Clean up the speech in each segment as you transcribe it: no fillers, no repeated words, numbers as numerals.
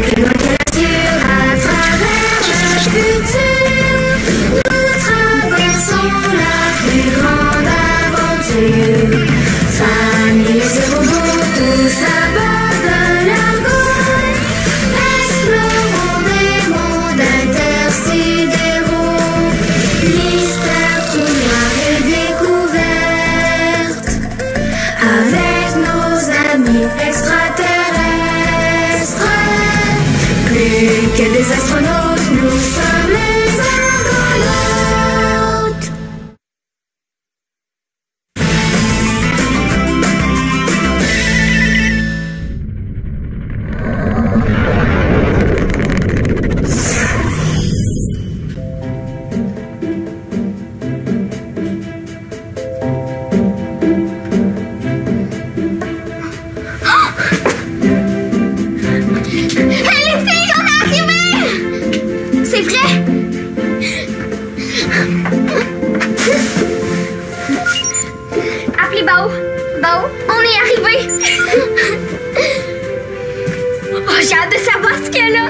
plus loin que la nature, à travers le futur, nous traversons la plus grande aventure. Famille et robots, tous à bord de l'argot, explorons des mondes intersidéraux. Mystère tout noir et découverte, avec nos amis extraterrestres. Plus que des astronautes, nous sommes les argonautes. C'est vrai! Appelez Bao. Bao, on est arrivé! Oh, j'ai hâte de savoir ce qu'il y a là!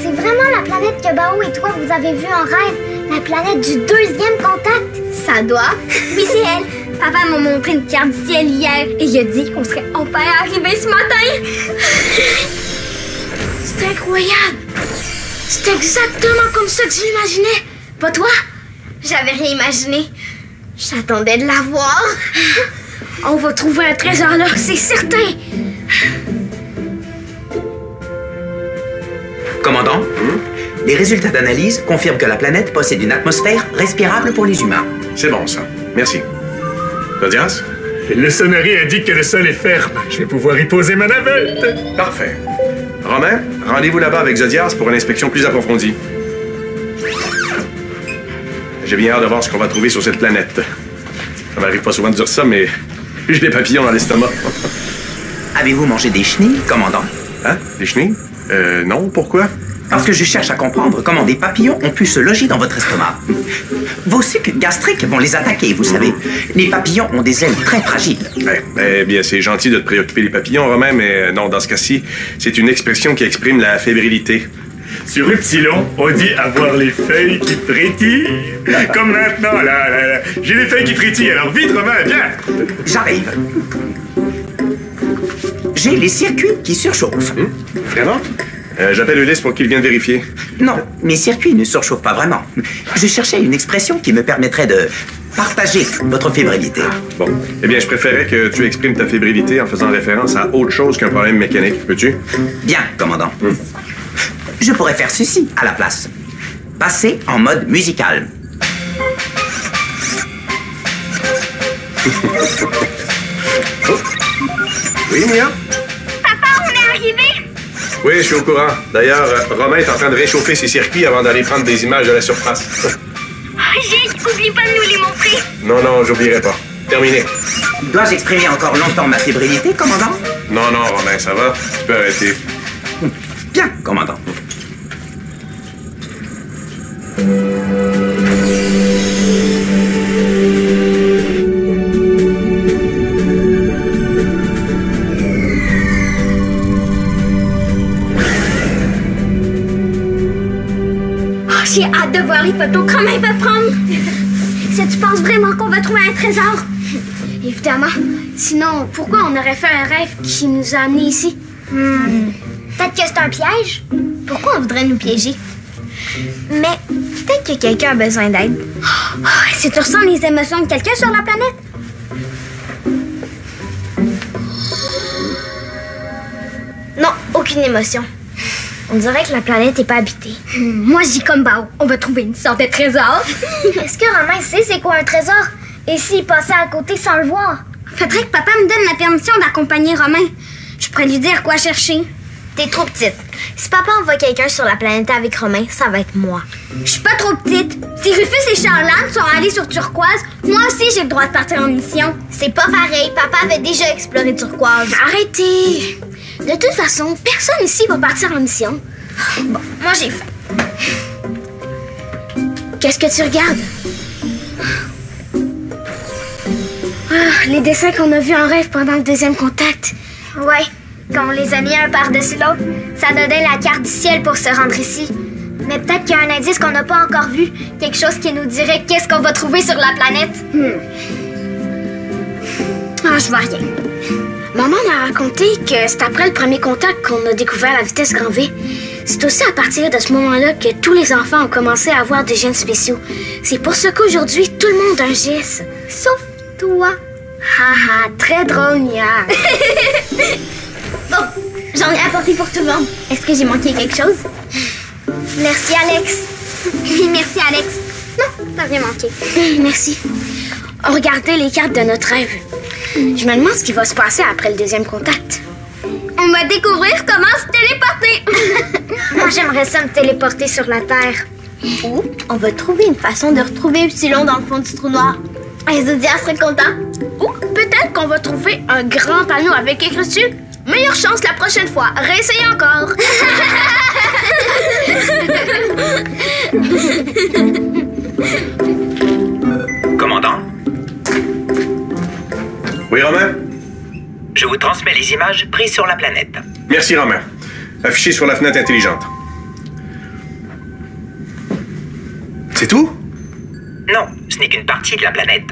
C'est vraiment la planète que Bao et toi vous avez vue en rêve. La planète du deuxième contact. Ça doit. Oui, c'est elle. Papa m'a montré une carte du ciel hier et il a dit qu'on serait enfin arrivé ce matin. C'est incroyable. C'est exactement comme ça que j'imaginais. Pas toi? J'avais rien imaginé. J'attendais de la voir. On va trouver un trésor là, c'est certain. Commandant, les résultats d'analyse confirment que la planète possède une atmosphère respirable pour les humains. C'est bon, ça. Merci. Zodias? Le sonnerie indique que le sol est ferme. Je vais pouvoir y poser ma navette. Parfait. Romain, rendez-vous là-bas avec Zodias pour une inspection plus approfondie. J'ai bien hâte de voir ce qu'on va trouver sur cette planète. Ça m'arrive pas souvent de dire ça, mais j'ai des papillons dans l'estomac. Avez-vous mangé des chenilles, commandant? Hein? Des chenilles? Non, pourquoi? Parce que je cherche à comprendre comment des papillons ont pu se loger dans votre estomac. Vos sucs gastriques vont les attaquer, vous savez. Les papillons ont des ailes très fragiles. Eh bien, c'est gentil de te préoccuper des papillons, Romain, mais non, dans ce cas-ci, c'est une expression qui exprime la fébrilité. Sur Epsilon, on dit avoir les feuilles qui frétillent. Comme maintenant, là. J'ai les feuilles qui frétillent, alors vite, Romain, viens. J'arrive. J'ai les circuits qui surchauffent. Vraiment? J'appelle Ulysse pour qu'il vienne vérifier. Non, mes circuits ne surchauffent pas vraiment. Je cherchais une expression qui me permettrait de partager votre fébrilité. Bon. Eh bien, je préférais que tu exprimes ta fébrilité en faisant référence à autre chose qu'un problème mécanique. Peux-tu? Bien, commandant. Je pourrais faire ceci à la place. Passer en mode musical. Oui, Mia? Papa, on est arrivé! Oui, je suis au courant. D'ailleurs, Romain est en train de réchauffer ses circuits avant d'aller prendre des images de la surface. Jake, oublie pas de nous les montrer. Non, j'oublierai pas. Terminé. Dois-je exprimer encore longtemps ma fébrilité, commandant? Non, Romain, ça va? Tu peux arrêter. Bien, commandant. J'ai hâte de voir les photos qu'on va prendre. Si tu penses vraiment qu'on va trouver un trésor? Évidemment. Sinon, pourquoi on aurait fait un rêve qui nous a amenés ici? Peut-être que c'est un piège. Pourquoi on voudrait nous piéger? Mais peut-être que quelqu'un a besoin d'aide. Si tu ressens les émotions de quelqu'un sur la planète? Non, aucune émotion. On dirait que la planète n'est pas habitée. Moi, je dis comme Bao. On va trouver une sorte de trésor. Est-ce que Romain sait c'est quoi un trésor? Et s'il passait à côté sans le voir? Faudrait que papa me donne la permission d'accompagner Romain. Je pourrais lui dire quoi chercher. T'es trop petite. Si papa envoie quelqu'un sur la planète avec Romain, ça va être moi. Je suis pas trop petite. Si Rufus et Charlotte sont allés sur Turquoise, moi aussi j'ai le droit de partir en mission. C'est pas pareil. Papa avait déjà exploré Turquoise. Arrêtez! De toute façon, personne ici va partir en mission. Bon, moi j'ai faim. Qu'est-ce que tu regardes? Les dessins qu'on a vus en rêve pendant le deuxième contact. Ouais, Quand on les a mis un par-dessus l'autre, ça donnait la carte du ciel pour se rendre ici. Mais peut-être qu'il y a un indice qu'on n'a pas encore vu. Quelque chose qui nous dirait qu'est-ce qu'on va trouver sur la planète. Ah, je vois rien. Maman m'a raconté que c'est après le premier contact qu'on a découvert la vitesse grand V. C'est aussi à partir de ce moment-là que tous les enfants ont commencé à avoir des gènes spéciaux. C'est pour ça qu'aujourd'hui, tout le monde a un GS. Sauf toi. Haha, très drôle, Mia. Bon, j'en ai apporté pour tout le monde. Est-ce que j'ai manqué quelque chose? Merci, Alex. Merci, Alex. Non, t'as rien manqué. Merci. On regardait les cartes de notre rêve. Je me demande ce qui va se passer après le deuxième contact. On va découvrir comment se téléporter. Moi, j'aimerais ça me téléporter sur la Terre. Ou on va trouver une façon de retrouver Epsilon dans le fond du trou noir. Les Zodiacs seraient contents. Ou peut-être qu'on va trouver un grand panneau avec écrit dessus « Meilleure chance la prochaine fois. Réessayez encore. » Commandant, Oui, Romain? je vous transmets les images prises sur la planète. Merci, Romain. Affiché sur la fenêtre intelligente. C'est tout? Non, ce n'est qu'une partie de la planète.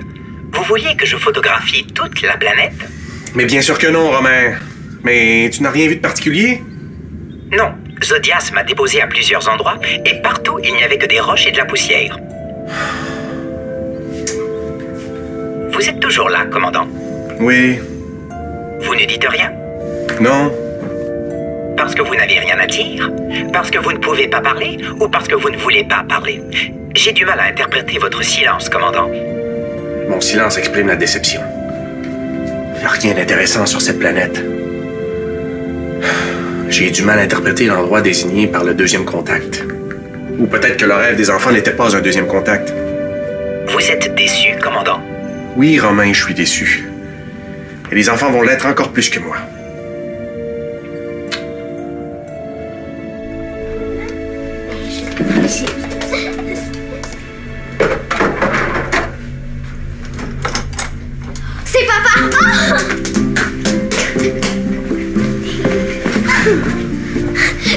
Vous vouliez que je photographie toute la planète? Mais bien sûr que non, Romain. Mais tu n'as rien vu de particulier? Non, Zodias m'a déposé à plusieurs endroits et partout il n'y avait que des roches et de la poussière. Vous êtes toujours là, commandant? Oui. Vous ne dites rien? Non. Parce que vous n'avez rien à dire? Parce que vous ne pouvez pas parler? Ou parce que vous ne voulez pas parler? J'ai du mal à interpréter votre silence, commandant. Mon silence exprime la déception. Il n'y a rien d'intéressant sur cette planète. J'ai du mal à interpréter l'endroit désigné par le deuxième contact. Ou peut-être que le rêve des enfants n'était pas un deuxième contact. Vous êtes déçu, commandant? Oui, Romain, je suis déçu. Et les enfants vont l'être encore plus que moi. C'est papa! Ah!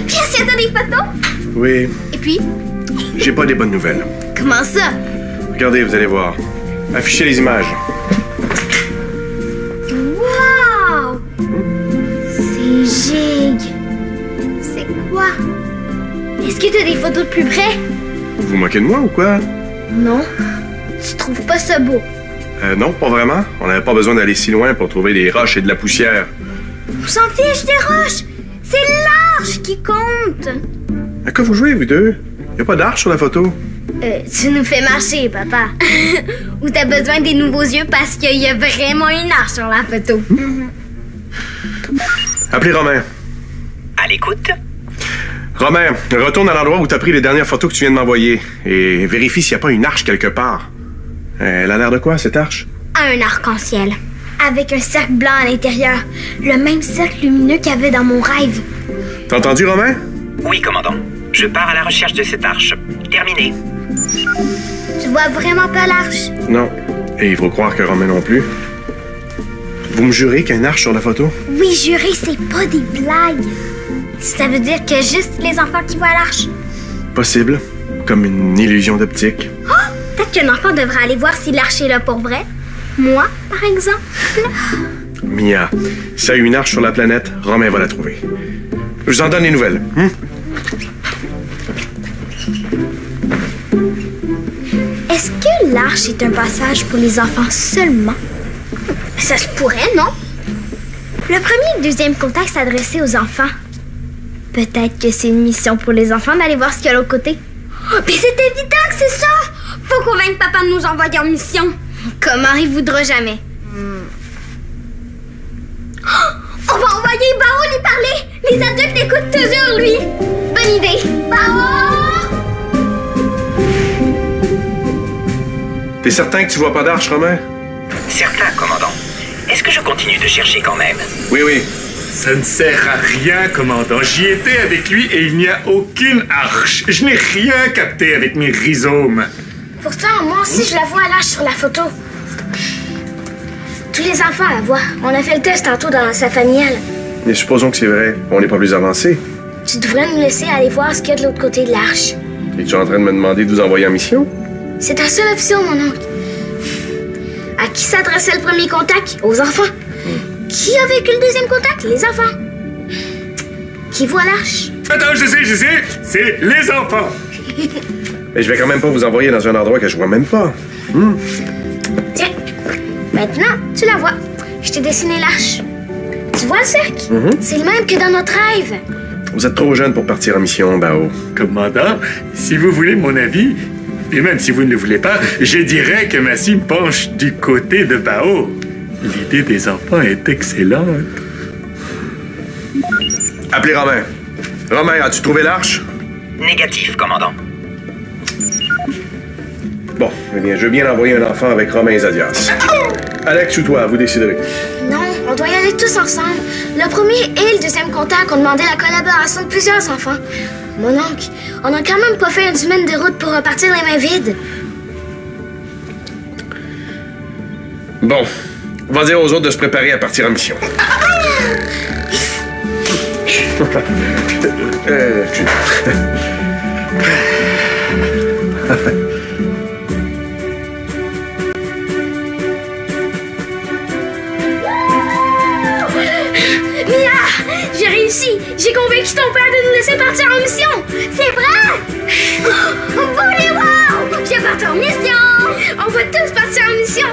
Puis est-ce que t'as des photos? Oui, Et puis? j'ai pas des bonnes nouvelles. Comment ça? Regardez, vous allez voir. Affichez les images. Wow! C'est gigue. C'est quoi? Est-ce que t'as des photos de plus près? Vous vous moquez de moi ou quoi? Non. Tu trouves pas ça beau? Non, pas vraiment. On n'avait pas besoin d'aller si loin pour trouver des roches et de la poussière. On s'en fiche des roches! C'est l'arche qui compte! À quoi vous jouez, vous deux? Y a pas d'arche sur la photo. Tu nous fais marcher, papa. Ou t'as besoin des nouveaux yeux parce qu'il y a vraiment une arche sur la photo. Appelez Romain. À l'écoute? Romain, retourne à l'endroit où t'as pris les dernières photos que tu viens de m'envoyer et vérifie s'il n'y a pas une arche quelque part. Elle a l'air de quoi, cette arche? Un arc-en-ciel. Avec un cercle blanc à l'intérieur. Le même cercle lumineux qu'il y avait dans mon rêve. T'as entendu, Romain? Oui, commandant. Je pars à la recherche de cette arche. Terminé. Tu vois vraiment pas l'arche? Non. Et il faut croire que Romain non plus. Vous me jurez qu'il y a une arche sur la photo? Oui, juré, c'est pas des blagues. Ça veut dire que juste les enfants qui voient l'arche. Possible. Comme une illusion d'optique. Peut-être qu'un enfant devrait aller voir si l'arche est là pour vrai. Moi, par exemple. Mia, s'il y a une arche sur la planète, Romain va la trouver. Je vous en donne les nouvelles. Est-ce que l'arche est un passage pour les enfants seulement? Ça se pourrait, non? Le premier et le deuxième contact s'adressait aux enfants. Peut-être que c'est une mission pour les enfants d'aller voir ce qu'il y a de l'autre côté. Mais c'est évident que c'est ça! Faut convaincre papa de nous envoyer en mission. Comment il voudra jamais? On va envoyer Bao lui parler! Les adultes l'écoutent toujours, lui! Bonne idée! Bao! T'es certain que tu vois pas d'arche, Romain? Certain, commandant. Est-ce que je continue de chercher quand même? Oui, oui. Ça ne sert à rien, commandant. J'y étais avec lui et il n'y a aucune arche. Je n'ai rien capté avec mes rhizomes. Pourtant, moi aussi, je la vois à l'arche sur la photo. Tous les enfants la voient. On a fait le test tantôt dans sa familiale. Mais supposons que c'est vrai. On n'est pas plus avancé. Tu devrais nous laisser aller voir ce qu'il y a de l'autre côté de l'arche. Es-tu en train de me demander de vous envoyer en mission? C'est ta seule option, mon oncle. À qui s'adressait le premier contact? Aux enfants. Qui a vécu le deuxième contact? Les enfants. Qui voit l'arche? Attends, je sais, c'est les enfants. Mais je vais quand même pas vous envoyer dans un endroit que je vois même pas. Tiens, maintenant, tu la vois. Je t'ai dessiné l'arche. Tu vois le cercle? C'est le même que dans notre rêve. Vous êtes trop jeune pour partir en mission, Bao. Commandant, si vous voulez mon avis, et même si vous ne le voulez pas, je dirais que Massy penche du côté de Bao. L'idée des enfants est excellente. Appelez Romain. Romain, as-tu trouvé l'arche? Négatif, commandant. Bon, eh bien, je veux bien envoyer un enfant avec Romain et Zadias. Alex ou toi, vous déciderez. Non, on doit y aller tous ensemble. Le premier et le deuxième contact ont demandé la collaboration de plusieurs enfants. Mon oncle, on n'a quand même pas fait une semaine de route pour repartir les mains vides. Bon, on va dire aux autres de se préparer à partir en mission. Mia, j'ai réussi. J'ai convaincu ton père de nous laisser partir en mission. C'est vrai? Bon, wow! Je vais partir en mission! On va tous partir en mission.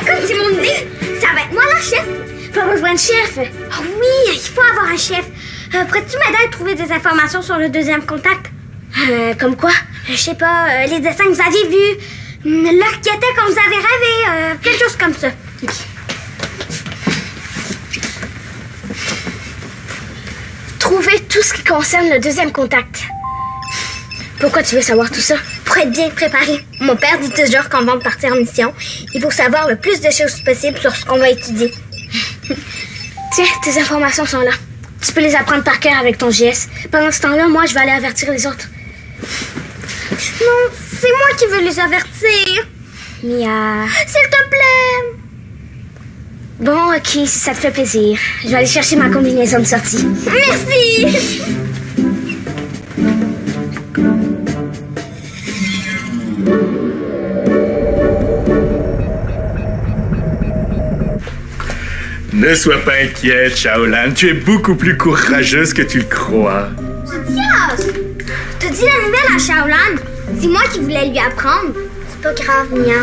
Écoute, c'est mon idée! Ça va être moi la chef! Pas besoin de chef. Oh oui, il faut avoir un chef. Pourrais-tu m'aider à trouver des informations sur le deuxième contact? Comme quoi? Je sais pas, les dessins que vous aviez vus, l'heure qui était quand vous avez rêvé, quelque chose comme ça. Trouver tout ce qui concerne le deuxième contact. Pourquoi tu veux savoir tout ça? Pour être bien préparé. Mon père dit toujours qu'avant de partir en mission, il faut savoir le plus de choses possible sur ce qu'on va étudier. Tiens, tes informations sont là. Tu peux les apprendre par cœur avec ton GS. Pendant ce temps-là, moi, je vais aller avertir les autres. Non, c'est moi qui veux les avertir. Mia... S'il te plaît. Bon, ok, si ça te fait plaisir. Je vais aller chercher ma combinaison de sortie. Merci. Ne sois pas inquiète, Shaolan. Tu es beaucoup plus courageuse que tu le crois. Dios! T'as dit la nouvelle à Shaolan. C'est moi qui voulais lui apprendre. C'est pas grave, Mia.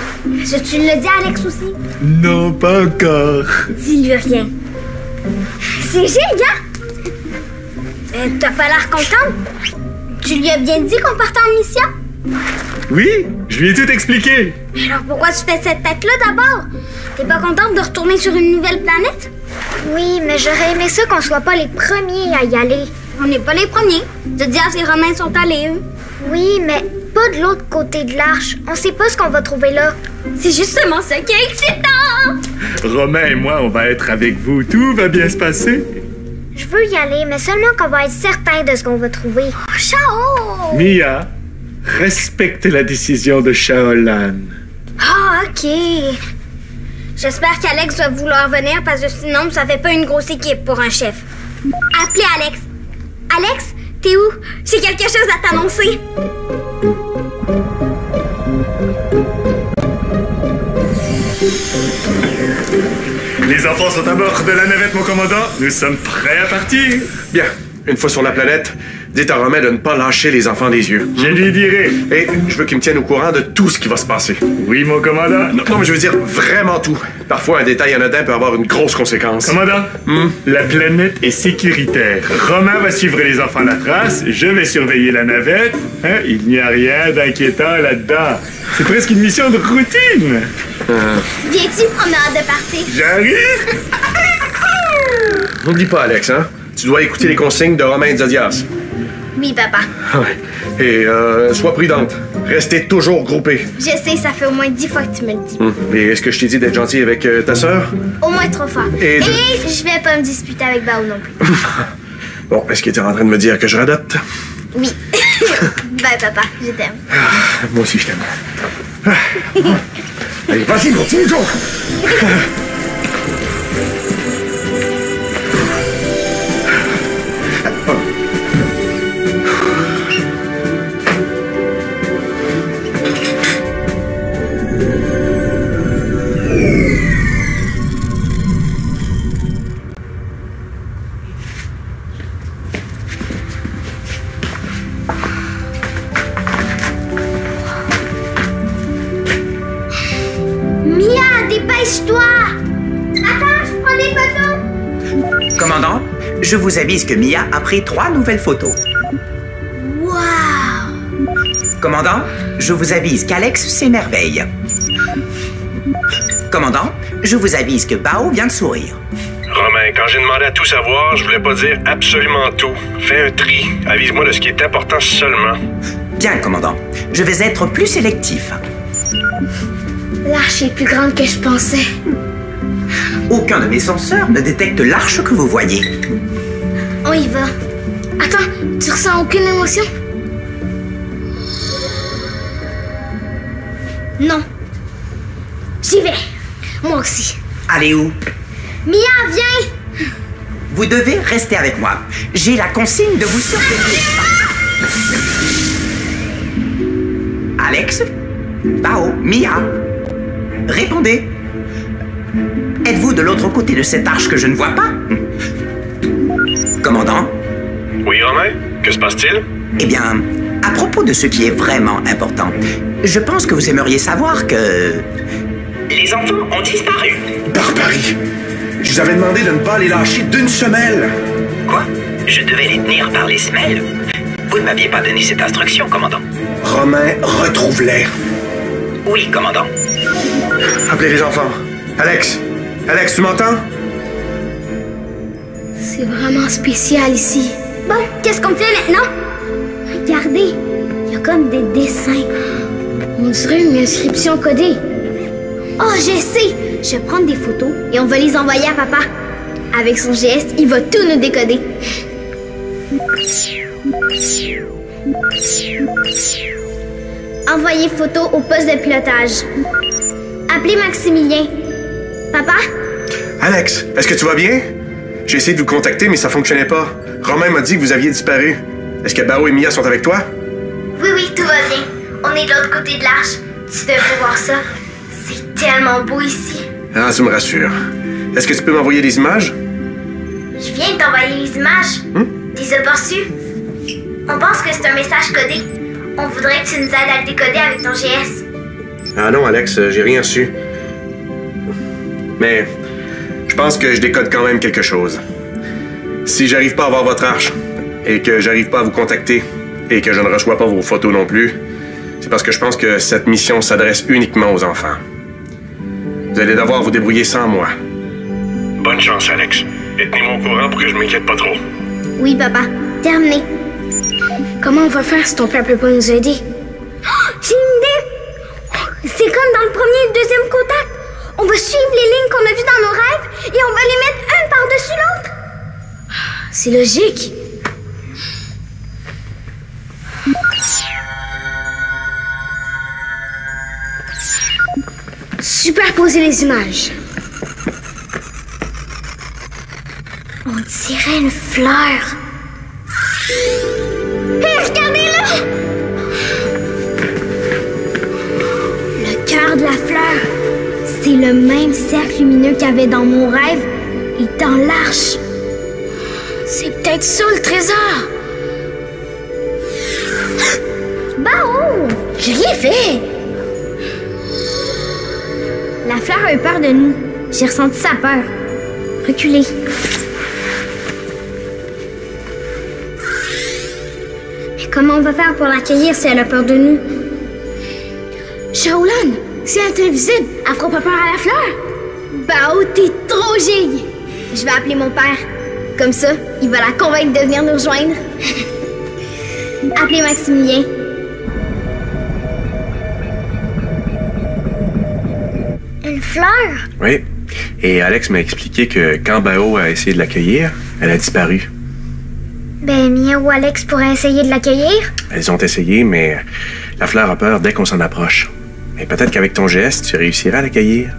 Tu l'as dit à Alex aussi? Non, pas encore. Dis-lui rien. C'est génial! T'as pas l'air contente? Tu lui as bien dit qu'on partait en mission? Oui, je lui ai tout expliqué. Alors pourquoi tu fais cette tête-là d'abord? T'es pas contente de retourner sur une nouvelle planète? Oui, mais j'aurais aimé ça qu'on soit pas les premiers à y aller. On n'est pas les premiers. Zadias et Romain sont allés, eux. Oui, mais pas de l'autre côté de l'arche. On sait pas ce qu'on va trouver là. C'est justement ça qui est excitant! Romain et moi, on va être avec vous. Tout va bien se passer. Je veux y aller, mais seulement qu'on va être certain de ce qu'on va trouver. Oh, Chao! Mia, respecte la décision de Shaolan. Ah, ok. J'espère qu'Alex va vouloir venir parce que sinon, ça fait pas une grosse équipe pour un chef. Appelez Alex. Alex, t'es où? J'ai quelque chose à t'annoncer. Les enfants sont à bord de la navette, mon commandant. Nous sommes prêts à partir. Bien, une fois sur la planète, dites à Romain de ne pas lâcher les enfants des yeux. Je lui dirai. Et je veux qu'il me tienne au courant de tout ce qui va se passer. Oui, mon commandant. Non, mais je veux dire vraiment tout. Parfois, un détail anodin peut avoir une grosse conséquence. Commandant, la planète est sécuritaire. Romain va suivre les enfants à la trace. Je vais surveiller la navette. Hein? Il n'y a rien d'inquiétant là-dedans. C'est presque une mission de routine. Viens-tu? On a hâte de partir. J'arrive. N'oublie pas, Alex, hein? Tu dois écouter les consignes de Romain et Zadias. Oui, papa. Ouais. Et sois prudente. Restez toujours groupés. Je sais, ça fait au moins 10 fois que tu me le dis. Et est-ce que je t'ai dit d'être gentil avec ta sœur? Au moins 3 fois. Et je vais pas me disputer avec Bao non plus. Bon, est-ce qu'il était en train de me dire que je radote? Oui. Bye, papa. Je t'aime. Moi aussi, je t'aime. Allez, vas-y, continue, go! Dépêche-toi! Attends, je prends des photos! Commandant, je vous avise que Mia a pris 3 nouvelles photos. Wow! Commandant, je vous avise qu'Alex s'émerveille. Commandant, je vous avise que Bao vient de sourire. Romain, quand j'ai demandé à tout savoir, je voulais pas dire absolument tout. Fais un tri. Avise-moi de ce qui est important seulement. Bien, commandant. Je vais être plus sélectif. L'arche est plus grande que je pensais. Aucun de mes senseurs ne détecte l'arche que vous voyez. On y va. Attends, tu ressens aucune émotion? Non. J'y vais. Moi aussi. Allez où? Mia, viens! Vous devez rester avec moi. J'ai la consigne de vous surveiller. Alex? Bao? Mia? Répondez. Êtes-vous de l'autre côté de cette arche que je ne vois pas? Commandant? Oui, Romain? Que se passe-t-il? Eh bien, à propos de ce qui est vraiment important, je pense que vous aimeriez savoir que... Les enfants ont disparu. Barbarie! Je vous avais demandé de ne pas les lâcher d'une semelle. Quoi? Je devais les tenir par les semelles? Vous ne m'aviez pas donné cette instruction, commandant. Romain, retrouve-les. Oui, commandant. Appelez les enfants. Alex! Alex, tu m'entends? C'est vraiment spécial ici. Bon, qu'est-ce qu'on fait maintenant? Regardez, il y a comme des dessins. On dirait une inscription codée. Oh, je sais! Je vais prendre des photos et on va les envoyer à papa. Avec son geste, il va tout nous décoder. Envoyer photo au poste de pilotage. Appelez Maximilien. Papa? Alex, est-ce que tu vas bien? J'ai essayé de vous contacter, mais ça fonctionnait pas. Romain m'a dit que vous aviez disparu. Est-ce que Bao et Mia sont avec toi? Oui, oui, tout va bien. On est de l'autre côté de l'arche. Tu devrais voir ça. C'est tellement beau ici. Ah, tu me rassures. Est-ce que tu peux m'envoyer des images? Je viens de t'envoyer les images. T'es aperçues? On pense que c'est un message codé. On voudrait que tu nous aides à le décoder avec ton GS. Ah non, Alex, j'ai rien reçu. Mais je pense que je décode quand même quelque chose. Si j'arrive pas à avoir votre arche, et que j'arrive pas à vous contacter, et que je ne reçois pas vos photos non plus, c'est parce que je pense que cette mission s'adresse uniquement aux enfants. Vous allez devoir vous débrouiller sans moi. Bonne chance, Alex. Et tenez-moi au courant pour que je m'inquiète pas trop. Oui, papa. Terminé. Comment on va faire si ton père peut pas nous aider? Oh, j'ai une idée! C'est comme dans le premier et le deuxième contact. On va suivre les lignes qu'on a vues dans nos rêves et on va les mettre un par-dessus l'autre. C'est logique. Superposer les images. On dirait une fleur. Hé, regardez-le! Le cœur de la fleur. C'est le même cercle lumineux qu'il y avait dans mon rêve et dans l'arche. C'est peut-être ça le trésor. Bao! J'ai rien fait. La fleur a eu peur de nous. J'ai ressenti sa peur. Reculez. Mais comment on va faire pour l'accueillir si elle a peur de nous? Shaolan, si elle est invisible, elle fera pas peur à la fleur. Bao, t'es trop gigue. Je vais appeler mon père. Comme ça, il va la convaincre de venir nous rejoindre. Appelez Maximilien. Une fleur? Oui. Et Alex m'a expliqué que quand Bao a essayé de l'accueillir, elle a disparu. Ben, Mia ou Alex pourraient essayer de l'accueillir? Elles ont essayé, mais la fleur a peur dès qu'on s'en approche. Mais peut-être qu'avec ton geste, tu réussiras à l'accueillir.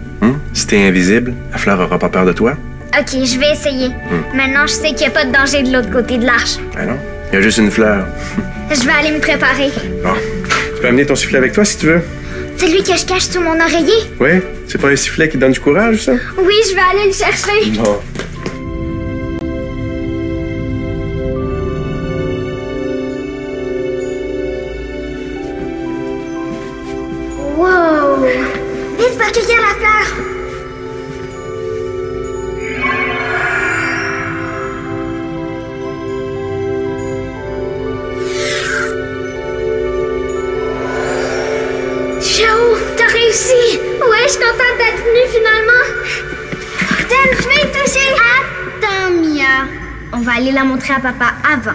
Si t'es invisible, la fleur aura pas peur de toi. Ok, je vais essayer. Maintenant, je sais qu'il n'y a pas de danger de l'autre côté de l'arche. Ah non? Il y a juste une fleur. Je vais aller me préparer. Bon. Tu peux amener ton sifflet avec toi si tu veux. C'est lui que je cache sous mon oreiller? Oui? C'est pas un sifflet qui donne du courage, ça? Oui, je vais aller le chercher. Bon. Wow! Vite, va cueillir la fleur. aller la montrer à papa avant.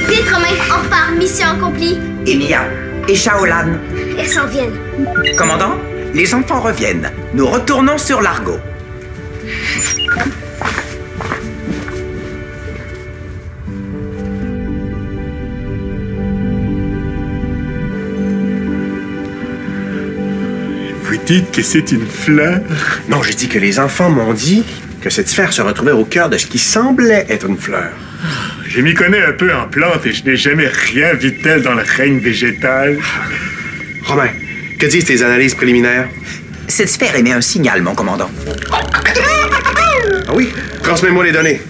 Vite, Romain, on repart. Mission accomplie. Et Mia, et Shaolan. Elles s'en viennent. Commandant, les enfants reviennent. Nous retournons sur l'Argo. Vous dites que c'est une fleur? Non, j'ai dit que les enfants m'ont dit que cette sphère se retrouvait au cœur de ce qui semblait être une fleur. Je m'y connais un peu en plantes et je n'ai jamais rien vu de tel dans le règne végétal. Romain, que disent tes analyses préliminaires? Cette sphère émet un signal, mon commandant. Ah oui? Transmets-moi les données.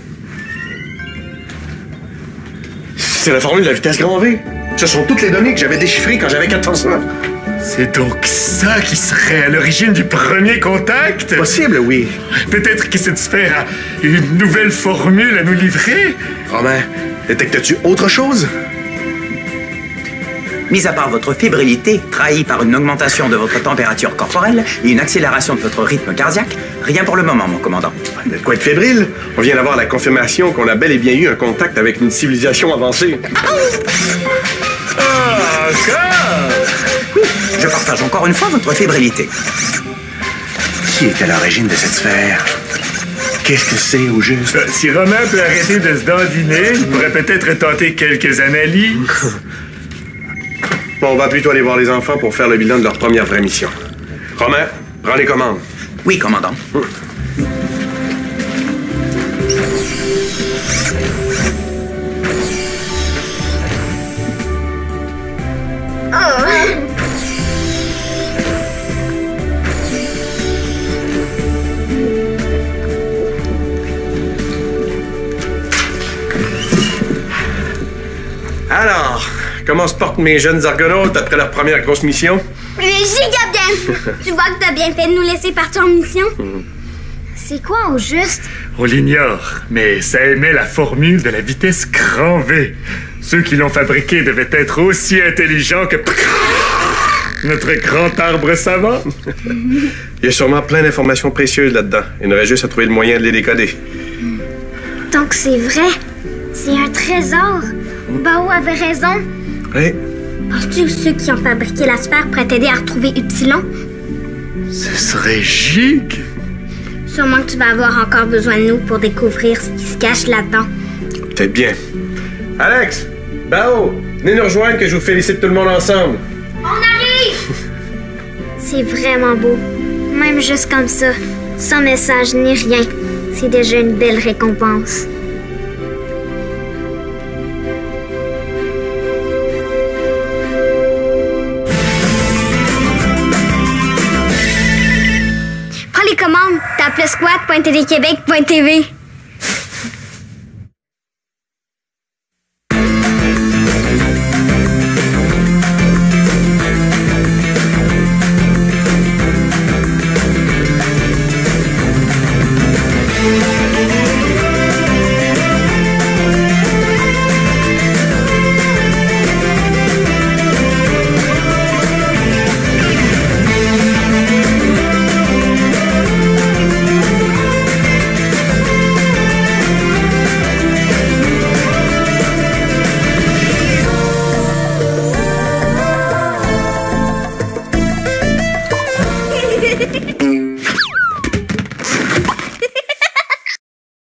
C'est la formule de la vitesse grand V. Ce sont toutes les données que j'avais déchiffrées quand j'avais 14 ans. C'est donc ça qui serait à l'origine du premier contact? Possible, oui. Peut-être que cette sphère a une nouvelle formule à nous livrer? Romain, détectes-tu autre chose? Mis à part votre fébrilité, trahie par une augmentation de votre température corporelle et une accélération de votre rythme cardiaque, rien pour le moment, mon commandant. De quoi être fébrile? On vient d'avoir la confirmation qu'on a bel et bien eu un contact avec une civilisation avancée. Ah, encore? Oui, je partage encore une fois votre fébrilité. Qui est à l'origine de cette sphère? Qu'est-ce que c'est au juste? Si Romain peut arrêter de se dandiner, il pourrait peut-être tenter quelques analyses. Bon, on va plutôt aller voir les enfants pour faire le bilan de leur première vraie mission. Romain, prends les commandes. Oui, commandant. Alors, comment se portent mes jeunes argonautes après leur première grosse mission? Mais giga bien! Tu vois que t'as bien fait de nous laisser partir en mission? C'est quoi au juste? On l'ignore, mais ça émet la formule de la vitesse grand V. Ceux qui l'ont fabriqué devaient être aussi intelligents que notre grand arbre savant. Il y a sûrement plein d'informations précieuses là-dedans. Il nous reste juste à trouver le moyen de les décoder. Donc c'est vrai. C'est un trésor. Bao avait raison. Oui. Penses-tu que ceux qui ont fabriqué la sphère pourraient t'aider à retrouver Upsilon? Ce serait gigue. Sûrement que tu vas avoir encore besoin de nous pour découvrir ce qui se cache là-dedans. Peut-être bien. Alex! Bao! Venez nous rejoindre que je vous félicite tout le monde ensemble. On arrive! C'est vraiment beau. Même juste comme ça, sans message ni rien, c'est déjà une belle récompense. Prends les commandes, tape le squat.tdquebec.tv.